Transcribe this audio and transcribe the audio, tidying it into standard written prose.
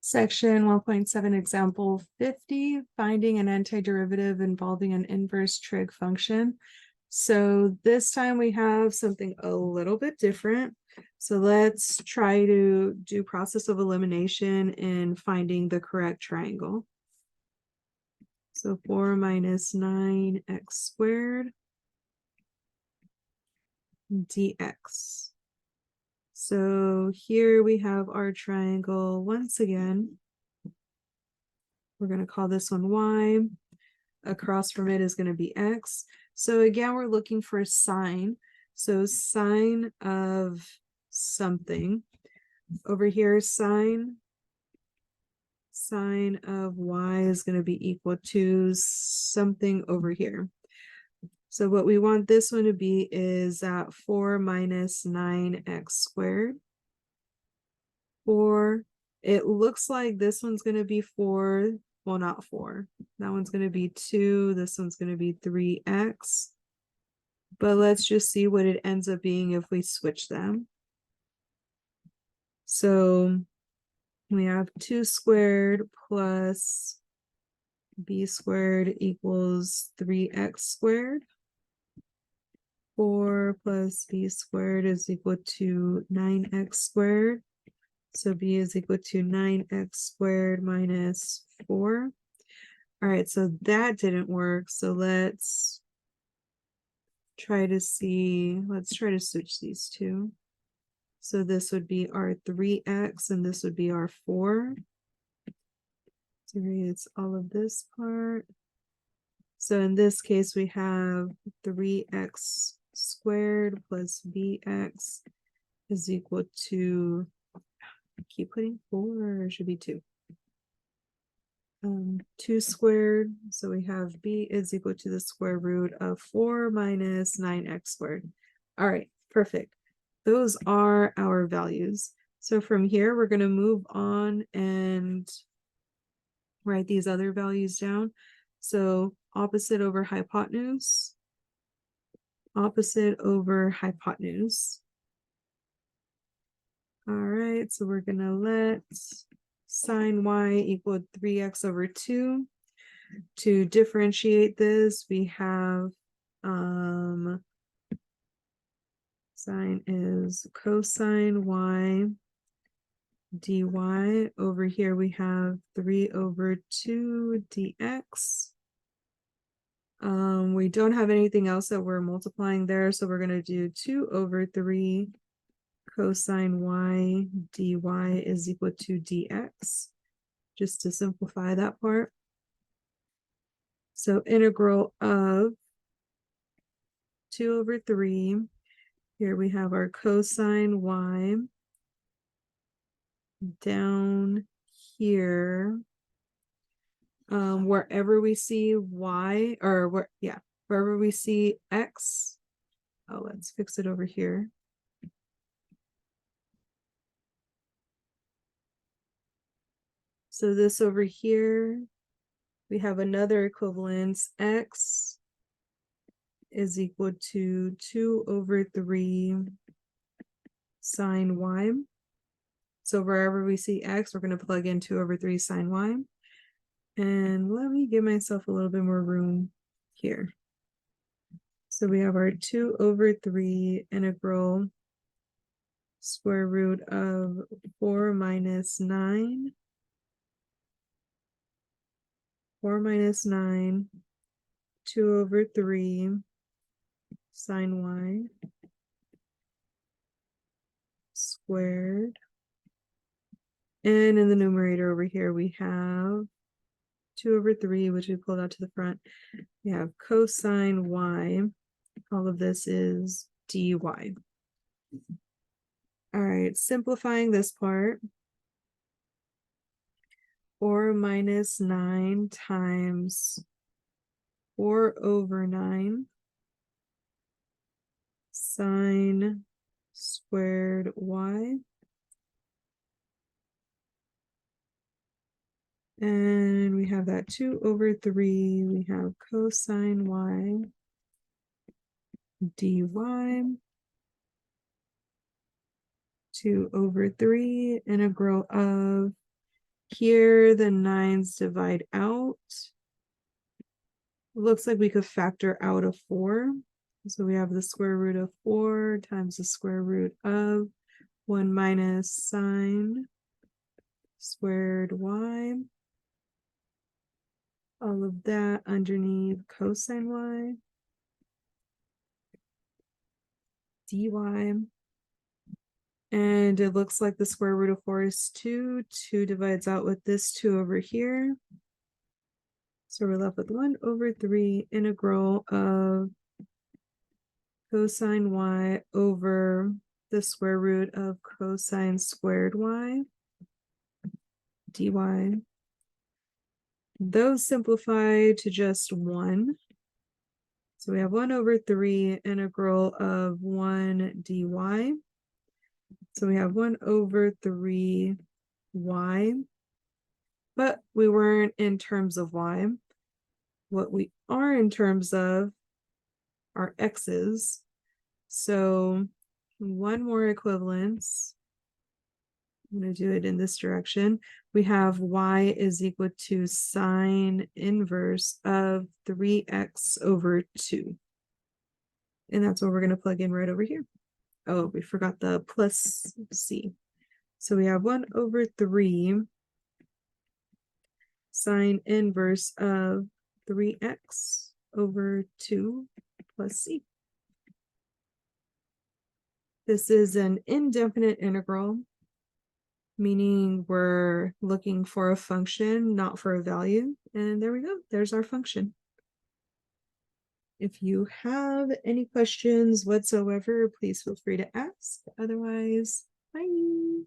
Section 1.7, example 50, finding an antiderivative involving an inverse trig function. So this time we have something a little bit different. So let's try to do process of elimination in finding the correct triangle. So 4 minus 9x squared dx. So here we have our triangle once again. We're going to call this one y. Across from it is going to be x. So again, we're looking for a sine. So sine of something. Over here, sine of y is going to be equal to something over here. So what we want this one to be is 4 minus 9x squared. 4. It looks like this one's going to be 4. Well, not 4. That one's going to be 2. This one's going to be 3x. But let's just see what it ends up being if we switch them. So we have 2 squared plus b squared equals 3x squared. 4 plus b squared is equal to 9x squared. So b is equal to 9x squared minus 4. All right, so that didn't work. So let's try to switch these two. So this would be our 3x and this would be our 4. So it's all of this part. So in this case, we have 3x squared plus bx is equal to, I keep putting 4, it should be 2. 2 squared, so we have b is equal to the square root of 4 minus 9x squared. All right, perfect. Those are our values. So from here, we're going to move on and write these other values down. So opposite over hypotenuse, opposite over hypotenuse. All right, so we're going to let sine y equal 3x over 2. To differentiate this, we have sine is cosine y dy. Over here we have 3 over 2 dx. We don't have anything else that we're multiplying there, so we're going to do 2 over 3 cosine y dy is equal to dx, just to simplify that part. So integral of 2 over 3, here we have our cosine y down here. Wherever we see y, or wherever we see x, let's fix it over here. So this over here, we have another equivalence. X is equal to 2 over 3 sine y. So wherever we see x, we're going to plug in 2 over 3 sine y. And let me give myself a little bit more room here. So we have our 2 over 3 integral square root of 4 minus 9. 4 minus 9, 2 over 3 sine y squared. And in the numerator over here, we have 2 over 3, which we pulled out to the front. We have cosine y. All of this is dy. All right, simplifying this part. 4 minus 9 times 4 over 9 sine squared y. And we have that 2 over 3. We have cosine y dy. 2 over 3 integral of Here, the 9s divide out. Looks like we could factor out a 4. So we have the square root of 4 times the square root of 1 minus sine squared y. All of that underneath cosine y dy. And it looks like the square root of 4 is 2. 2 divides out with this 2 over here. So we're left with 1 over 3 integral of cosine y over the square root of cosine squared y dy. Those simplify to just 1. So we have 1 over 3 integral of 1 dy. So we have 1 over 3 y. But we weren't in terms of y. What we are in terms of are x's. So one more equivalence. I'm going to do it in this direction. We have y is equal to sine inverse of 3x over 2. And that's what we're going to plug in right over here. Oh, we forgot the plus c. So we have 1 over 3 sine inverse of 3x over 2 plus c. This is an indefinite integral, meaning we're looking for a function, not for a value. And there we go. There's our function. If you have any questions whatsoever, please feel free to ask. Otherwise, bye.